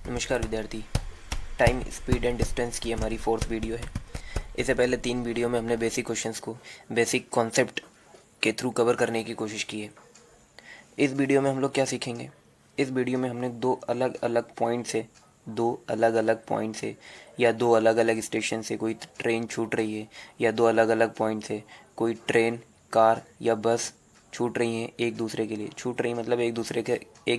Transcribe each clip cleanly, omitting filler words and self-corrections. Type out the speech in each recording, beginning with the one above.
नमस्कार विद्यार्थी। Time, speed and distance की हमारी फोर्थ वीडियो है। इससे पहले 3 वीडियो में हमने बेसिक क्वेश्चंस को बेसिक कॉन्सेप्ट के थ्रू कवर करने की कोशिश की है। इस वीडियो में हम लोग क्या सीखेंगे? इस वीडियो में हमने दो अलग अलग पॉइंट से या दो अलग अलग स्टेशन से कोई ट्रेन छूट रही है, या दो अलग अलग पॉइंट से कोई ट्रेन, कार या बस छूट रही हैं, एक दूसरे के लिए छूट रही मतलब एक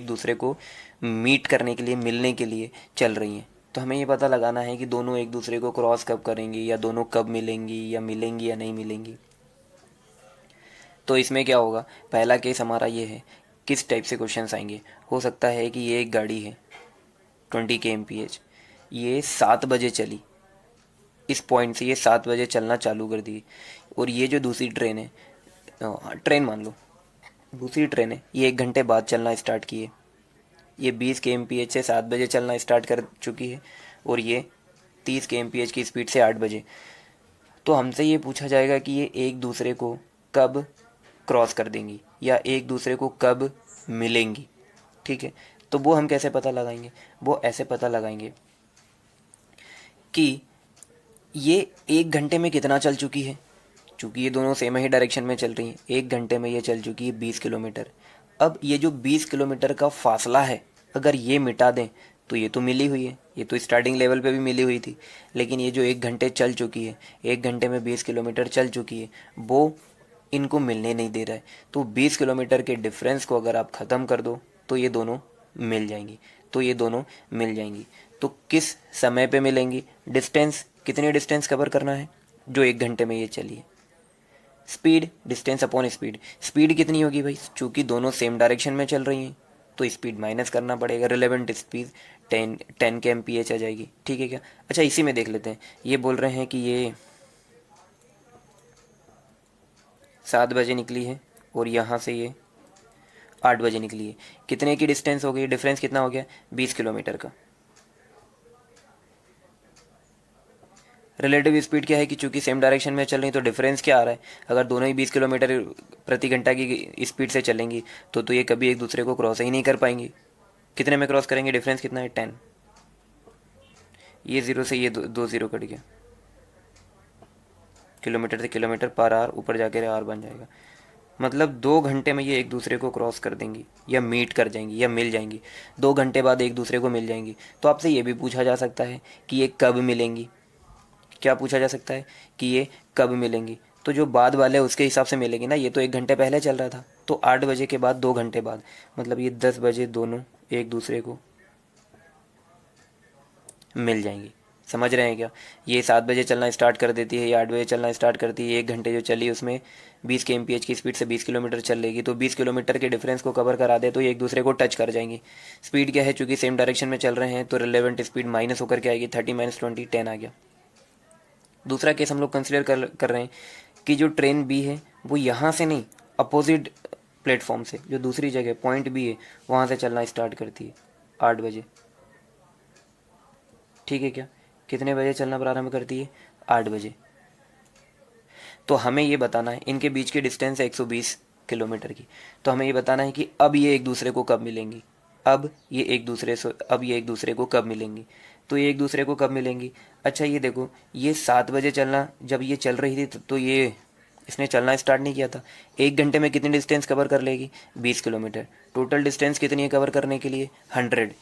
दूसरे को मीट करने के लिए, मिलने के लिए चल रही हैं। तो हमें ये पता लगाना है कि दोनों एक दूसरे को क्रॉस कब करेंगी, या दोनों कब मिलेंगी, या नहीं मिलेंगी। तो इसमें क्या होगा? पहला केस हमारा ये है, किस टाइप से क्वेश्चंस आएंगे। हो सकता है कि ये एक गाड़ी है 20 kmph, ये 7 बजे चली, इस पॉइंट से ये 7 बजे चलना चालू कर दी, और ये जो दूसरी ट्रेन है, ट्रेन मान लो, दूसरी ट्रेन है, ये 1 घंटे बाद चलना स्टार्ट की है। ये 20 kmph से 7 बजे चलना स्टार्ट कर चुकी है, और ये 30 kmph की स्पीड से 8 बजे। तो हमसे ये पूछा जाएगा कि ये एक दूसरे को कब क्रॉस कर देंगी, या एक दूसरे को कब मिलेंगी। ठीक है, तो वो हम कैसे पता लगाएंगे? वो ऐसे पता लगाएंगे कि ये 1 घंटे में कितना चल चुकी है। चूँकि ये दोनों सेम ही डायरेक्शन में चल रही हैं, 1 घंटे में ये चल चुकी है 20 किलोमीटर। अब ये जो 20 किलोमीटर का फासला है, अगर ये मिटा दें तो ये तो मिली हुई है, ये तो स्टार्टिंग लेवल पे भी मिली हुई थी। लेकिन ये जो 1 घंटे चल चुकी है, 1 घंटे में 20 किलोमीटर चल चुकी है, वो इनको मिलने नहीं दे रहा है। तो 20 किलोमीटर के डिफरेंस को अगर आप ख़त्म कर दो तो ये दोनों मिल जाएंगी। तो किस समय पे मिलेंगी? डिस्टेंस, कितनी डिस्टेंस कवर करना है जो 1 घंटे में ये चली है। Speed, distance upon speed. Speed कितनी होगी भाई? चूंकि दोनों सेम डायरेक्शन में चल रही हैं तो स्पीड माइनस करना पड़ेगा। रिलेवेंट स्पीड 10 kmph आ जाएगी। ठीक है क्या? अच्छा, इसी में देख लेते हैं। ये बोल रहे हैं कि ये 7 बजे निकली है, और यहाँ से ये 8 बजे निकली है। कितने की डिस्टेंस हो गई? डिफरेंस कितना हो गया? 20 किलोमीटर का। रिलेटिव स्पीड क्या है कि चूंकि सेम डायरेक्शन में चल रही तो डिफरेंस क्या आ रहा है? अगर दोनों ही 20 किलोमीटर प्रति घंटा की स्पीड से चलेंगी तो ये कभी एक दूसरे को क्रॉस ही नहीं कर पाएंगी। कितने में क्रॉस करेंगे? डिफरेंस कितना है? 10। ये जीरो से ये दो जीरो कट गया, किलोमीटर से किलोमीटर पर आवर ऊपर जाकर आर बन जाएगा। मतलब 2 घंटे में ये एक दूसरे को क्रॉस कर देंगी, या मीट कर जाएंगी, या मिल जाएंगी। 2 घंटे बाद एक दूसरे को मिल जाएंगी। तो आपसे ये भी पूछा जा सकता है कि ये कब मिलेंगी। क्या पूछा जा सकता है कि ये कब मिलेंगी? तो जो बाद वाले उसके हिसाब से मिलेंगी ना। ये तो 1 घंटे पहले चल रहा था, तो 8 बजे के बाद 2 घंटे बाद, मतलब ये 10 बजे दोनों एक दूसरे को मिल जाएंगी। समझ रहे हैं क्या? ये 7 बजे चलना स्टार्ट कर देती है, ये 8 बजे चलना स्टार्ट करती है। 1 घंटे जो चली उसमें 20 kmph की स्पीड से 20 किलोमीटर चल लेगी, तो 20 किलोमीटर के डिफरेंस को कवर करा दे तो ये एक दूसरे को टच कर जाएंगी। स्पीड क्या है? चूंकि सेम डायरेक्शन में चल रहे हैं तो रिलेवेंट स्पीड माइनस होकर के आएगी। 30 - 20 10 आ गया। दूसरा केस हम लोग कंसिडर कर रहे हैं कि जो ट्रेन बी है वो यहाँ से नहीं, अपोजिट प्लेटफॉर्म से, जो दूसरी जगह पॉइंट बी है वहाँ से चलना स्टार्ट करती है 8 बजे। ठीक है क्या? कितने बजे चलना प्रारंभ करती है? 8 बजे। तो हमें ये बताना है, इनके बीच की डिस्टेंस है 120 किलोमीटर की। तो हमें ये बताना है कि अब ये एक दूसरे को कब मिलेंगी। अब ये एक दूसरे को कब मिलेंगी। तो ये एक दूसरे को कब मिलेंगी? अच्छा, ये देखो, ये 7 बजे चलना, जब ये चल रही थी तो ये इसने चलना स्टार्ट नहीं किया था। 1 घंटे में कितनी डिस्टेंस कवर कर लेगी? 20 किलोमीटर। टोटल डिस्टेंस कितनी है कवर करने के लिए? 100।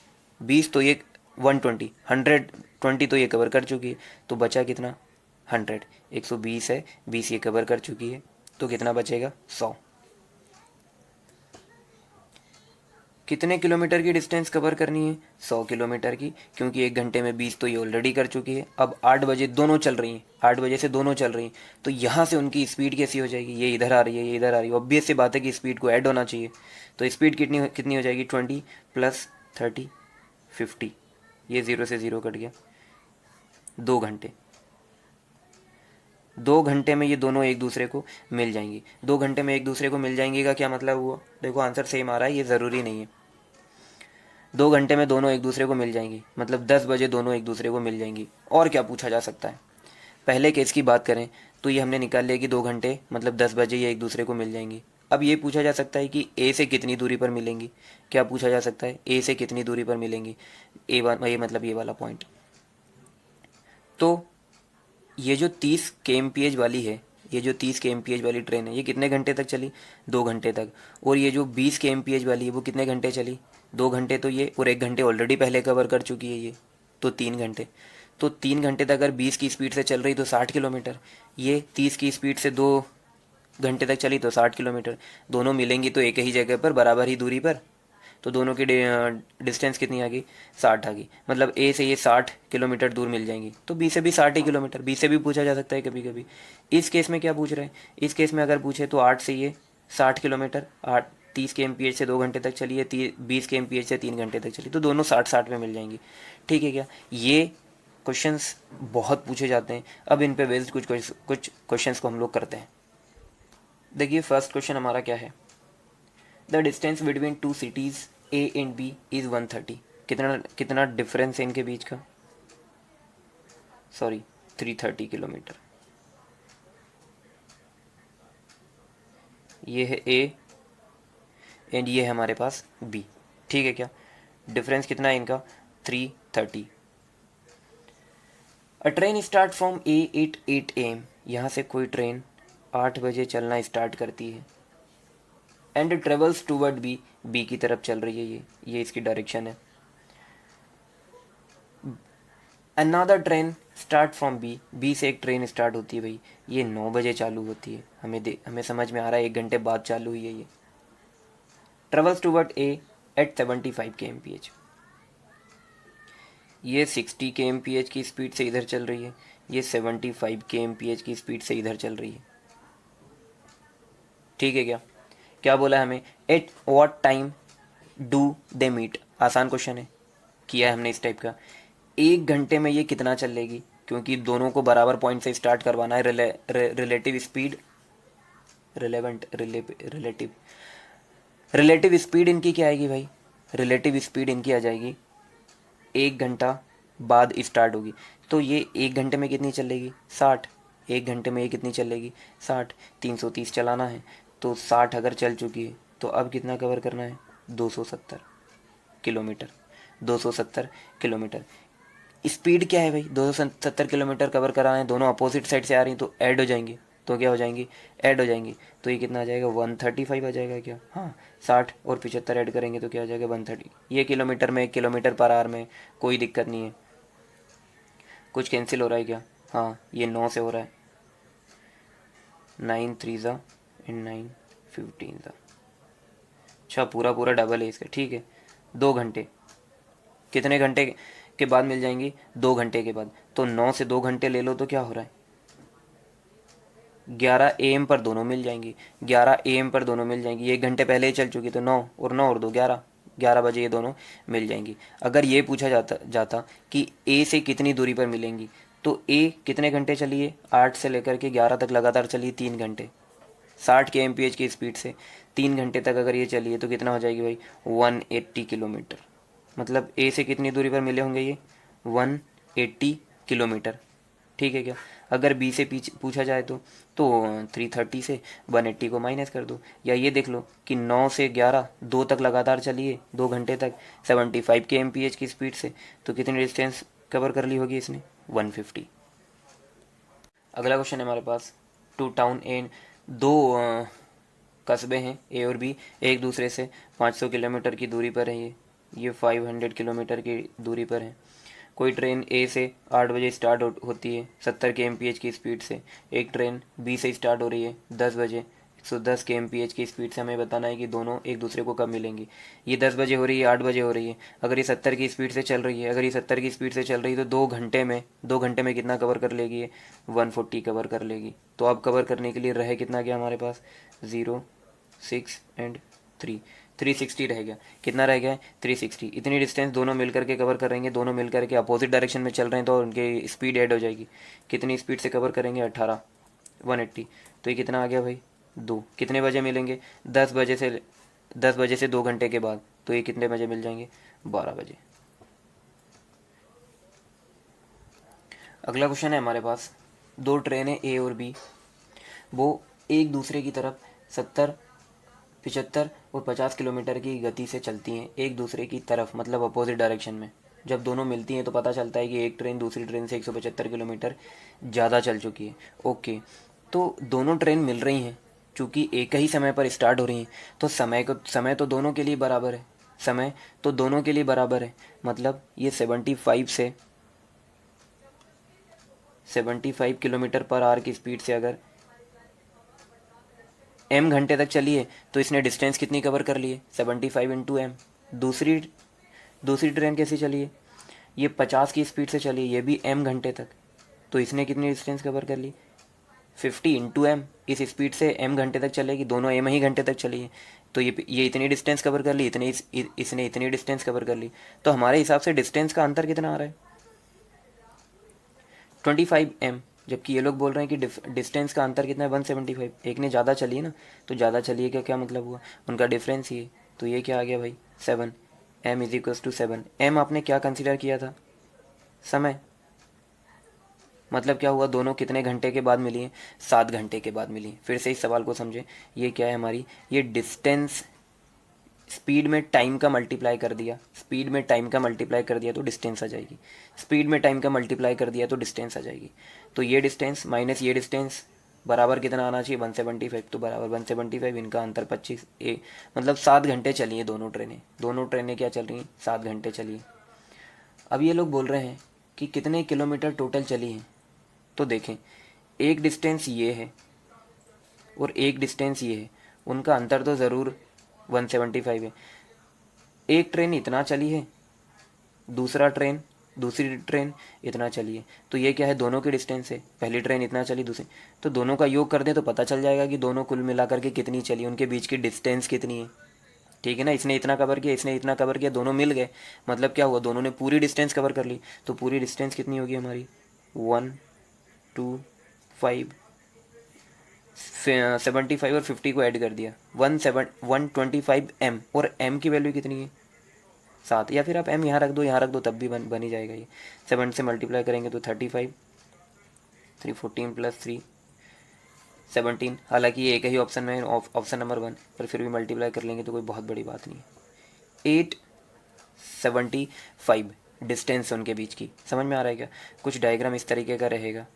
20 तो ये 120, 120 तो ये कवर कर चुकी है। तो बचा कितना? 100। 120 है, 20 ये कवर कर चुकी है, तो कितना बचेगा? 100। कितने किलोमीटर की डिस्टेंस कवर करनी है? 100 किलोमीटर की, क्योंकि 1 घंटे में 20 तो ये ऑलरेडी कर चुकी है। अब 8 बजे दोनों चल रही हैं, 8 बजे से दोनों चल रही हैं, तो यहाँ से उनकी स्पीड कैसी हो जाएगी? ये इधर आ रही है, ये इधर आ रही है, ऑब्वियस सी बात है कि स्पीड को ऐड होना चाहिए। तो स्पीड कितनी कितनी हो जाएगी? 20 + 30 50। ये ज़ीरो से ज़ीरो कट गया। 2 घंटे। 2 घंटे में ये दोनों एक दूसरे को मिल जाएंगी। 2 घंटे में एक दूसरे को मिल जाएंगी का क्या मतलब हुआ? देखो, आंसर सेम आ रहा है, ये ज़रूरी नहीं है। 2 घंटे में दोनों एक दूसरे को मिल जाएंगी, मतलब 10 बजे दोनों एक दूसरे को मिल जाएंगी। और क्या पूछा जा सकता है? पहले केस की बात करें तो ये हमने निकाल लिया कि 2 घंटे मतलब 10 बजे ये एक दूसरे को मिल जाएंगी। अब ये पूछा जा सकता है कि ए से कितनी दूरी पर मिलेंगी। क्या पूछा जा सकता है, ए से कितनी दूरी पर मिलेंगी, ये मतलब ये वाला पॉइंट। तो ये जो 30 kmph वाली है, ये जो 30 kmph वाली ट्रेन है, ये कितने घंटे तक चली, 2 घंटे तक। और ये जो 20 kmph वाली है वो कितने घंटे चली, 2 घंटे। तो ये और 1 घंटे ऑलरेडी पहले कवर कर चुकी है ये, तो 3 घंटे। तो 3 घंटे तक अगर 20 की स्पीड से चल रही तो 60 किलोमीटर, ये 30 की स्पीड से 2 घंटे तक चली तो 60 किलोमीटर। दोनों मिलेंगी तो एक ही जगह पर बराबर ही दूरी पर, तो दोनों की डिस्टेंस कितनी आ गई, 60 आ गई। मतलब ए से ये 60 किलोमीटर दूर मिल जाएंगी, तो बी से भी 60 ही किलोमीटर। बी से भी पूछा जा सकता है कभी कभी। इस केस में क्या पूछ रहे हैं, इस केस में अगर पूछे तो 8 से ये 60 किलोमीटर, 30 kmph से 2 घंटे तक चली है, 20 kmph से 3 घंटे तक चली, तो दोनों 60-60 में मिल जाएंगी। ठीक है क्या, ये क्वेश्चंस बहुत पूछे जाते हैं। अब इन पे बेस्ड कुछ क्वेश्चंस को हम लोग करते हैं। देखिए फर्स्ट क्वेश्चन हमारा क्या है, the distance between two cities A and B is 130। कितना कितना डिफरेंस है इनके बीच का, सॉरी 330 किलोमीटर। ये है ए एंड ये है हमारे पास बी। ठीक है क्या, डिफरेंस कितना है इनका, 330। A train start from A at 8 AM। यहाँ से कोई ट्रेन 8 बजे चलना स्टार्ट करती है, and travels toward B, B की तरफ चल रही है ये इसकी डायरेक्शन है। Another train start from B, B से एक ट्रेन स्टार्ट होती है भाई, ये 9 बजे चालू होती है, हमें समझ में आ रहा है 1 घंटे बाद चालू हुई है ये। ट्रेवल्स टूवर्ड ए एट 75 kmph, ये 60 kmph की स्पीड से इधर चल रही है, ये 75 kmph की स्पीड से इधर चल रही है। ठीक है क्या, क्या बोला है हमें, at what time do they meet. आसान क्वेश्चन है, किया है हमने इस टाइप का। 1 घंटे में ये कितना चलेगी, क्योंकि दोनों को बराबर पॉइंट से स्टार्ट करवाना है। Relative speed, relative relative speed इनकी क्या आएगी भाई, रिलेटिव स्पीड इनकी आ जाएगी 1 घंटा बाद स्टार्ट होगी। तो ये 1 घंटे में कितनी चलेगी, 60। 1 घंटे में ये कितनी चलेगी, 60। 330 चलाना है, तो 60 अगर चल चुकी है तो अब कितना कवर करना है, 270 किलोमीटर। 270 किलोमीटर। स्पीड क्या है भाई, 270 किलोमीटर कवर कराना है, दोनों अपोजिट साइड से आ रही हैं तो ऐड हो जाएंगी, तो क्या हो जाएंगी, ऐड हो जाएंगी। तो ये कितना आ जाएगा, 135 आ जाएगा क्या, हाँ 60 और 75 ऐड करेंगे तो क्या आ जाएगा, 130। ये किलोमीटर में, किलोमीटर पर आवर में कोई दिक्कत नहीं है। कुछ कैंसिल हो रहा है क्या, हाँ ये 9 से हो रहा है, 9 3 ज़ा एंड 9 15 ज़ा, अच्छा पूरा पूरा डबल है इसका। ठीक है, 2 घंटे, कितने घंटे के बाद मिल जाएंगी, 2 घंटे के बाद। तो 9 से 2 घंटे ले लो तो क्या हो रहा है, 11 AM पर दोनों मिल जाएंगी, 11 AM पर दोनों मिल जाएंगी। 1 घंटे पहले ही चल चुकी, तो 9 और 2 11, 11 बजे ये दोनों मिल जाएंगी। अगर ये पूछा जाता जाता कि ए से कितनी दूरी पर मिलेंगी, तो ए कितने घंटे चली है, 8 से लेकर के 11 तक लगातार चली 3 घंटे, 60 kmph की स्पीड से 3 घंटे तक अगर ये चली है तो कितना हो जाएगी भाई, 180 किलोमीटर। मतलब ए से कितनी दूरी पर मिले होंगे ये, 180 किलोमीटर। ठीक है क्या, अगर बी से पूछा जाए तो 330 से 180 को माइनस कर दो, या ये देख लो कि 9 से 11 2 तक लगातार चलिए 2 घंटे तक 75 kmph की स्पीड से, तो कितनी डिस्टेंस कवर कर ली होगी इसने, 150। अगला क्वेश्चन है हमारे पास, टू टाउन एंड, दो कस्बे हैं ए और बी, एक दूसरे से 500 किलोमीटर की दूरी पर है ये 500 किलोमीटर की दूरी पर है। कोई ट्रेन ए से 8 बजे स्टार्ट होती है 70 kmph की स्पीड से, एक ट्रेन बी से स्टार्ट हो रही है 10 बजे 110 kmph की स्पीड से। हमें बताना है कि दोनों एक दूसरे को कब मिलेंगी। ये 10 बजे हो रही है, 8 बजे हो रही है, अगर ये 70 की स्पीड से चल रही है, अगर ये 70 की स्पीड से चल रही है तो 2 घंटे में कितना कवर कर लेगी ये, 140 कवर कर लेगी। तो अब कवर करने के लिए रहे कितना गया हमारे पास, 0 6 एंड 3, 360 रह गया। कितना रह गया है, 360। इतनी डिस्टेंस दोनों मिल करके कवर करेंगे, दोनों मिल करके अपोजिट डायरेक्शन में चल रहे हैं तो उनकी स्पीड ऐड हो जाएगी। कितनी स्पीड से कवर करेंगे, 18, 180। तो ये कितना आ गया भाई, 2। कितने बजे मिलेंगे, 10 बजे से 2 घंटे के बाद, तो ये कितने बजे मिल जाएंगे, 12 बजे। अगला क्वेश्चन है हमारे पास, दो ट्रेनें ए और बी, वो एक दूसरे की तरफ 70 75 और 50 किलोमीटर की गति से चलती हैं एक दूसरे की तरफ, मतलब अपोजिट डायरेक्शन में। जब दोनों मिलती हैं तो पता चलता है कि एक ट्रेन दूसरी ट्रेन से 175 किलोमीटर ज़्यादा चल चुकी है। ओके, तो दोनों ट्रेन मिल रही हैं, चूँकि एक ही समय पर स्टार्ट हो रही हैं, तो समय तो दोनों के लिए बराबर है। समय तो दोनों के लिए बराबर है, मतलब ये 75 किलोमीटर पर आवर की स्पीड से अगर m घंटे तक चली है तो इसने डिस्टेंस कितनी कवर कर ली है? 75 इंटू एम। दूसरी दूसरी ट्रेन कैसी चली है? ये 50 की स्पीड से चली है, ये भी m घंटे तक, तो इसने कितनी डिस्टेंस कवर कर ली? 50 इंटू एम। इस स्पीड से m घंटे तक चलेगी, दोनों m ही घंटे तक चली है, तो ये इतनी डिस्टेंस कवर कर ली, इसने इतनी डिस्टेंस कवर कर ली। तो हमारे हिसाब से डिस्टेंस का अंतर कितना आ रहा है? 25 m। जबकि ये लोग बोल रहे हैं कि डिस्टेंस का अंतर कितना है? 175। एक ने ज़्यादा चली है ना, तो ज़्यादा चली है का क्या मतलब हुआ? उनका डिफरेंस ही है, तो ये क्या आ गया भाई? 7। m is equals to 7। m आपने क्या कंसिडर किया था? समय। मतलब क्या हुआ? दोनों कितने घंटे के बाद मिली हैं? 7 घंटे के बाद मिली हैं। फिर से इस सवाल को समझें, ये क्या है हमारी? ये डिस्टेंस स्पीड में टाइम का मल्टीप्लाई कर दिया, स्पीड में टाइम का मल्टीप्लाई कर दिया तो डिस्टेंस आ जाएगी, स्पीड में टाइम का मल्टीप्लाई कर दिया तो डिस्टेंस आ जाएगी। तो ये डिस्टेंस माइनस ये डिस्टेंस बराबर कितना आना चाहिए? 175। तो बराबर 175, इनका अंतर 25 मतलब 7 घंटे चली हैं दोनों ट्रेनें क्या चल रही हैं? 7 घंटे चली हैं। अब ये लोग बोल रहे हैं कि कितने किलोमीटर टोटल चली हैं। तो देखें, एक डिस्टेंस ये है और एक डिस्टेंस ये है, उनका अंतर तो ज़रूर 175 है। एक ट्रेन इतना चली है, दूसरी ट्रेन इतना चली है, तो ये क्या है? दोनों की डिस्टेंस है। पहली ट्रेन इतना चली, दूसरी, तो दोनों का योग कर दें तो पता चल जाएगा कि दोनों कुल मिलाकर के कितनी चली, उनके बीच की डिस्टेंस कितनी है। ठीक है ना, इसने इतना कवर किया, इसने इतना कवर किया, दोनों मिल गए, मतलब क्या हुआ? दोनों ने पूरी डिस्टेंस कवर कर ली। तो पूरी डिस्टेंस कितनी होगी हमारी? 125, 75 और 50 को ऐड कर दिया, 125 m, और m की वैल्यू कितनी है? 7। या फिर आप m यहाँ रख दो तब भी बन ही जाएगा। ये 7 से मल्टीप्लाई करेंगे तो 35, 314 प्लस 3 17। हालांकि ये एक ही ऑप्शन में है, ऑप्शन नंबर 1, पर फिर भी मल्टीप्लाई कर लेंगे तो कोई बहुत बड़ी बात नहीं है। 875 डिस्टेंस उनके बीच की। समझ में आ रहा है क्या? कुछ डायग्राम इस तरीके का रहेगा,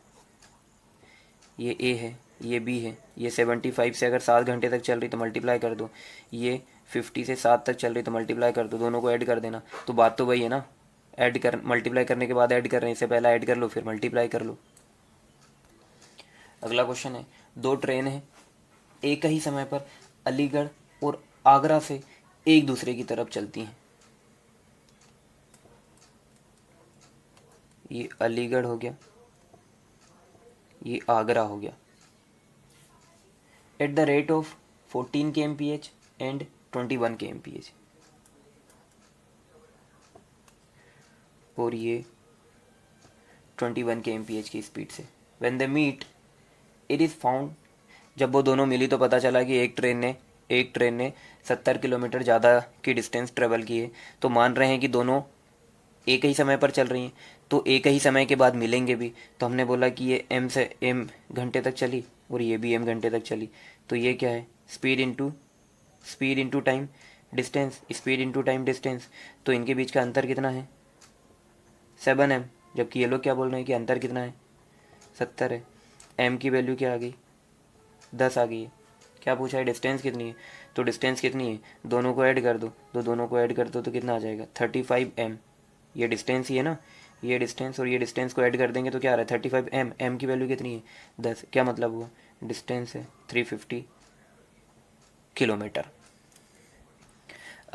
ये ए है, ये बी है, ये 75 से अगर 7 घंटे तक चल रही तो मल्टीप्लाई कर दो, ये 50 से 7 तक चल रही तो मल्टीप्लाई कर दो, दोनों को ऐड कर देना। तो बात तो वही है ना, ऐड कर, मल्टीप्लाई करने के बाद ऐड कर रहे हैं, इससे पहले ऐड कर लो फिर मल्टीप्लाई कर लो। अगला क्वेश्चन है, दो ट्रेन है एक ही समय पर अलीगढ़ और आगरा से एक दूसरे की तरफ चलती हैं। ये अलीगढ़ हो गया, ये आगरा हो गया। At the rate of 14 kmph and 21 kmph, और ये 21 kmph की स्पीड से। When they meet it is found, जब वो दोनों मिली तो पता चला कि एक ट्रेन ने 70 किलोमीटर ज़्यादा की डिस्टेंस ट्रेवल की है। तो मान रहे हैं कि दोनों एक ही समय पर चल रही हैं, तो एक ही समय के बाद मिलेंगे भी। तो हमने बोला कि ये m घंटे तक चली और ये भी m घंटे तक चली, तो ये क्या है? Speed into time distance, speed into time distance. तो इनके बीच का अंतर कितना है? 7m। जबकि ये लोग क्या बोल रहे हैं कि अंतर कितना है? 70 है। m की वैल्यू क्या आ गई? 10 आ गई है। क्या पूछा है? डिस्टेंस कितनी है? तो डिस्टेंस कितनी है? दोनों को ऐड कर दो, तो कितना आ जाएगा? 35m। ये डिस्टेंस ही है ना, ये डिस्टेंस और ये डिस्टेंस को ऐड कर देंगे तो क्या आ रहा है? 35m। m की वैल्यू कितनी है? 10। क्या मतलब हुआ? डिस्टेंस है 350 किलोमीटर।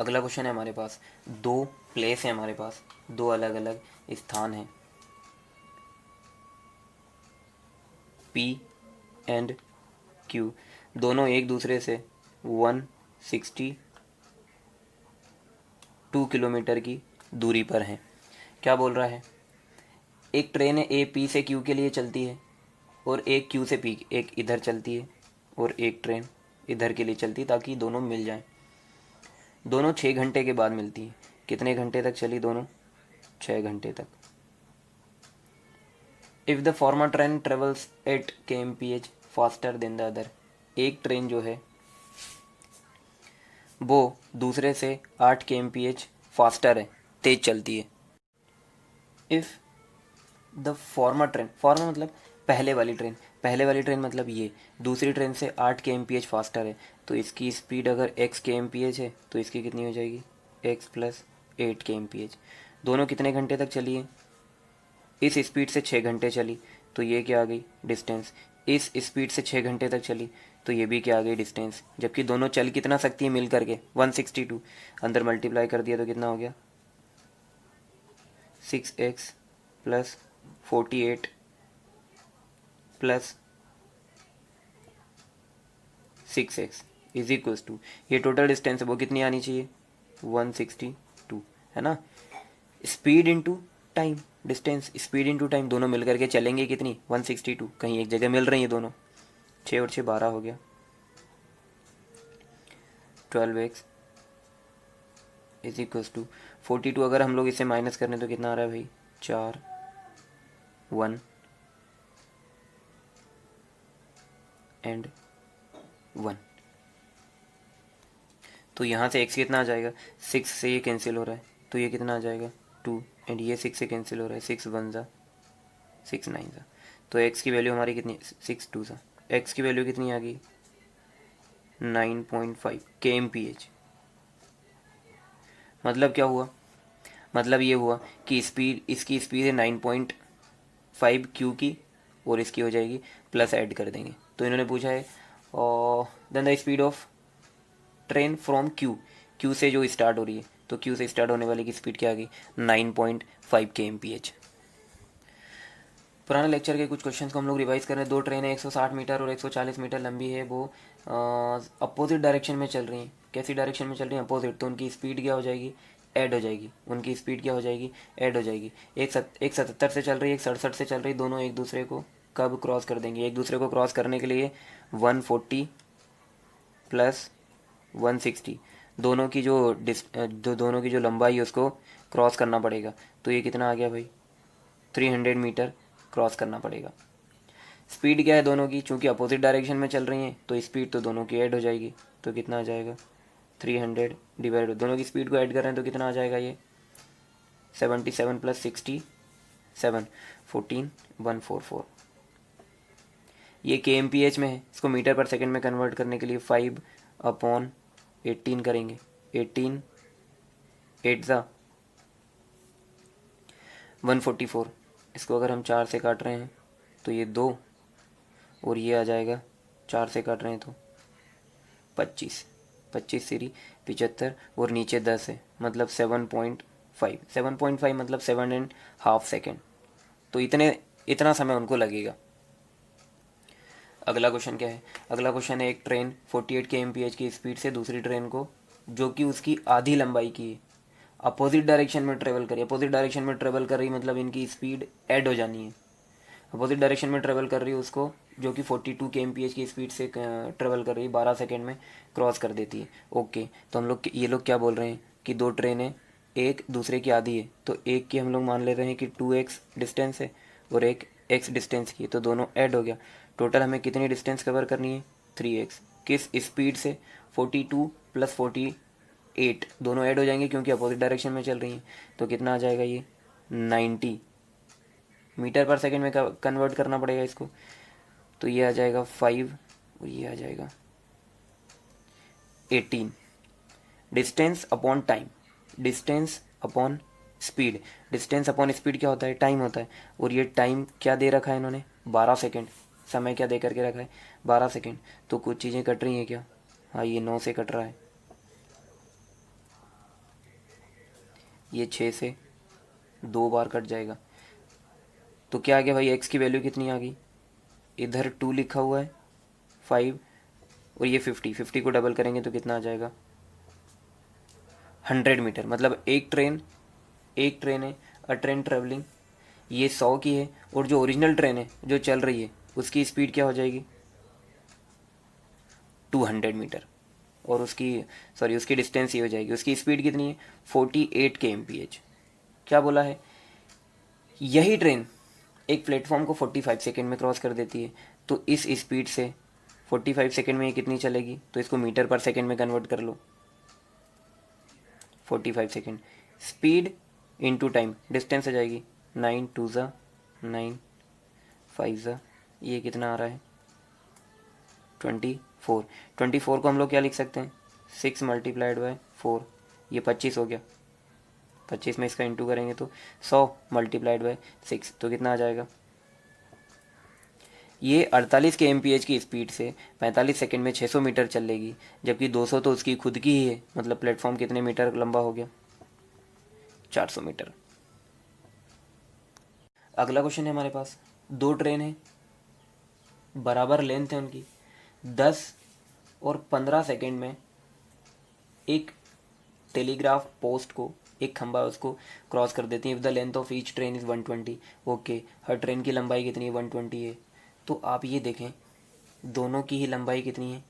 अगला क्वेश्चन है हमारे पास, दो प्लेस है हमारे पास, दो अलग अलग स्थान हैं, P एंड Q, दोनों एक दूसरे से 162 किलोमीटर की दूरी पर हैं। क्या बोल रहा है? एक ट्रेन है ए पी से क्यू के लिए चलती है, और एक क्यू से पी, एक इधर चलती है और एक ट्रेन इधर के लिए चलती है, ताकि दोनों मिल जाएं। दोनों 6 घंटे के बाद मिलती हैं। कितने घंटे तक चली दोनों? 6 घंटे तक। If the former train travels eight kmph faster than the other, एक ट्रेन जो है वो दूसरे से 8 kmph फास्टर है, तेज चलती है। If the former train, farmer मतलब पहले वाली ट्रेन मतलब ये दूसरी ट्रेन से 8 kmph फास्टर है, तो इसकी स्पीड अगर x kmph है तो इसकी कितनी हो जाएगी, x प्लस 8 kmph। दोनों कितने घंटे तक चली है, इस स्पीड से 6 घंटे चली, तो ये क्या आ गई डिस्टेंस। इस स्पीड से 6 घंटे तक चली तो ये भी क्या आ गई डिस्टेंस, जबकि दोनों चल कितना सकती है मिल करके 162, अंदर मल्टीप्लाई कर दिया तो कितना हो गया 6x plus 48 plus 6x is equals to, ये टोटल डिस्टेंस है वो कितनी आनी चाहिए 162, है ना। Speed into time, distance speed into time, दोनों मिल करके चलेंगे कितनी 162, कहीं एक जगह मिल रही है दोनों, 6 और 6 12 हो गया, 12x इज इक्वल्स टू 42। अगर हम लोग इसे माइनस करें तो कितना आ रहा है भाई 4 1 एंड 1, तो यहाँ से x कितना आ जाएगा, 6 से ये कैंसिल हो रहा है तो ये कितना आ जाएगा 2, एंड ये 6 से कैंसिल हो रहा है, 6 1 ज़ा 6 9 ज़ा, तो x की वैल्यू हमारी कितनी 6 2 ज़ा, x की वैल्यू कितनी आ गई 9.5 kmph। मतलब क्या हुआ, मतलब ये हुआ कि स्पीड, इसकी स्पीड है 9.5 क्यू की, और इसकी हो जाएगी प्लस ऐड कर देंगे, तो इन्होंने पूछा है then the speed of train from Q, Q से जो स्टार्ट हो रही है, तो क्यू से स्टार्ट होने वाली की स्पीड क्या आ गई 9.5 kmph। पुराने लेक्चर के कुछ क्वेश्चंस को हम लोग रिवाइज कर रहे हैं। दो ट्रेनें 160 मीटर और 140 मीटर लंबी है, वो अपोजिट डायरेक्शन में चल रही हैं। कैसी डायरेक्शन में चल रही हैं, अपोजिट, तो उनकी स्पीड क्या हो जाएगी ऐड हो जाएगी, उनकी स्पीड क्या हो जाएगी ऐड हो जाएगी। एक 77 से चल रही है, एक 67 से चल रही है, दोनों एक दूसरे को कब क्रॉस कर देंगे, एक दूसरे को क्रॉस करने के लिए 140 प्लस 160, दोनों की दोनों की जो लंबाई है उसको क्रॉस करना पड़ेगा, तो ये कितना आ गया भाई 300 मीटर क्रॉस करना पड़ेगा। स्पीड क्या है दोनों की, चूंकि अपोजिट डायरेक्शन में चल रही हैं तो स्पीड तो दोनों की ऐड हो जाएगी, तो कितना आ जाएगा 300 डिवाइड, दोनों की स्पीड को ऐड कर रहे हैं तो कितना आ जाएगा ये 77 प्लस 67 14 144। ये के एम पी एच में है, इसको मीटर पर सेकेंड में कन्वर्ट करने के लिए 5/18 करेंगे, 18 8 ज़ा 144, इसको अगर हम 4 से काट रहे हैं तो ये 2, और ये आ जाएगा 4 से काट रहे हैं तो 25, 25 सीरी 75, और नीचे 10 है मतलब 7.5, 7.5 मतलब 7.5 सेकेंड, तो इतना समय उनको लगेगा। अगला क्वेश्चन क्या है, अगला क्वेश्चन है एक ट्रेन 48 kmph की स्पीड से दूसरी ट्रेन को, जो कि उसकी आधी लंबाई की है, अपोजिट डायरेक्शन में ट्रेवल करी, अपोजिट डायरेक्शन में ट्रेवल कर रही मतलब इनकी स्पीड ऐड हो जानी है। अपोजिट डायरेक्शन में ट्रेवल कर रही है उसको, जो कि 42 kmph की स्पीड से ट्रेवल कर रही है, 12 सेकेंड में क्रॉस कर देती है। ओके, तो हम लोग ये लोग क्या बोल रहे हैं कि दो ट्रेनें एक दूसरे की आधी है, तो एक की हम लोग मान ले रहे हैं कि 2x डिस्टेंस है और एक x डिस्टेंस की है, तो दोनों ऐड हो गया। टोटल हमें कितनी डिस्टेंस कवर करनी है 3x, किस स्पीड से 42 प्लस 48, दोनों ऐड हो जाएंगे क्योंकि अपोजिट डायरेक्शन में चल रही हैं, तो कितना आ जाएगा ये 90 मीटर पर सेकेंड में कन्वर्ट करना पड़ेगा इसको, तो ये आ जाएगा 5 और ये आ जाएगा 18। Distance upon time, distance upon speed, distance upon speed क्या होता है टाइम होता है, और ये टाइम क्या दे रखा है इन्होंने 12 सेकेंड, समय क्या दे करके रखा है 12 सेकेंड, तो कुछ चीज़ें कट रही हैं क्या, हाँ ये 9 से कट रहा है, ये 6 से 2 बार कट जाएगा, तो क्या आ गया भाई एक्स की वैल्यू कितनी आ गई, इधर 2 लिखा हुआ है 5, और ये 50 को डबल करेंगे तो कितना आ जाएगा 100 मीटर, मतलब एक ट्रेन है, अ ट्रेन ट्रेवलिंग, ये 100 की है, और जो ओरिजिनल ट्रेन है जो चल रही है उसकी स्पीड क्या हो जाएगी 200 मीटर, और उसकी डिस्टेंस ये हो जाएगी, उसकी स्पीड कितनी है 48 kmph। क्या बोला है, यही ट्रेन एक प्लेटफॉर्म को 45 सेकेंड में क्रॉस कर देती है, तो इस स्पीड से 45 सेकेंड में ये कितनी चलेगी, तो इसको मीटर पर सेकेंड में कन्वर्ट कर लो, 45 second. Speed into time, distance आ जाएगी 9 2 ज़ा 9 5 ज़ा, ये कितना आ रहा है 24। 24 को हम लोग क्या लिख सकते हैं 6 मल्टीप्लाइड बाय 4, ये 25 हो गया। 25 में इसका इंटू करेंगे तो 100 मल्टीप्लाइड बाय 6, तो कितना आ जाएगा। ये 48 के एमपीएच की स्पीड से 45 सेकंड में 600 मीटर चल लेगी, जबकि 200 तो उसकी खुद की ही है। मतलब प्लेटफॉर्म कितने मीटर लंबा हो गया 400 मीटर। अगला क्वेश्चन है हमारे पास, दो ट्रेन है, बराबर लेंथ है उनकी, 10 और 15 सेकंड में एक टेलीग्राफ पोस्ट को, एक खंबा उसको क्रॉस कर देती है। If the length of each train is 120, okay, her train की लंबाई कितनी है 120 है। तो आप ये देखें दोनों की ही लंबाई कितनी है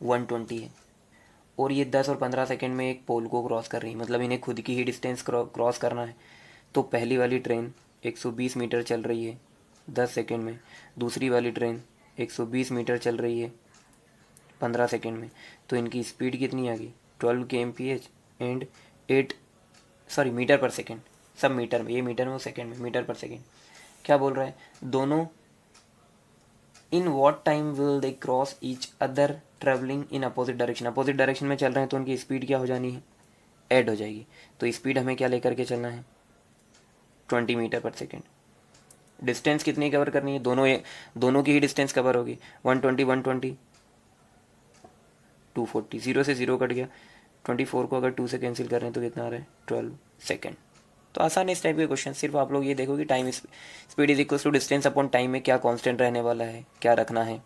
120 है, और ये 10 और 15 सेकंड में एक पोल को क्रॉस कर रही है, मतलब इन्हें खुद की ही डिस्टेंस क्रॉस करना है। तो पहली वाली ट्रेन 120 मीटर चल रही है 10 सेकंड में, दूसरी वाली ट्रेन 120 मीटर चल रही है 15 सेकंड में। तो इनकी स्पीड कितनी आ गई 12 के एमपीएच एंड 8, सॉरी मीटर पर सेकंड, सब मीटर में, ये मीटर में वो सेकंड में, मीटर पर सेकंड। क्या बोल रहा है, दोनों in what time will they cross each other travelling in opposite direction. Opposite direction में चल रहे हैं तो उनकी स्पीड क्या हो जानी है ऐड हो जाएगी। तो स्पीड हमें क्या लेकर के चलना है 20 मीटर पर सेकेंड। डिस्टेंस कितनी कवर करनी है, दोनों की ही डिस्टेंस कवर होगी 120 120 240, 0 से 0 कट गया। 24 को अगर 2 से कैंसिल कर रहे हैं तो कितना आ रहा है 12 सेकेंड। तो आसान है इस टाइप के क्वेश्चन। सिर्फ आप लोग ये देखो कि time speed is equal to distance upon time में क्या कांस्टेंट रहने वाला है, क्या रखना है।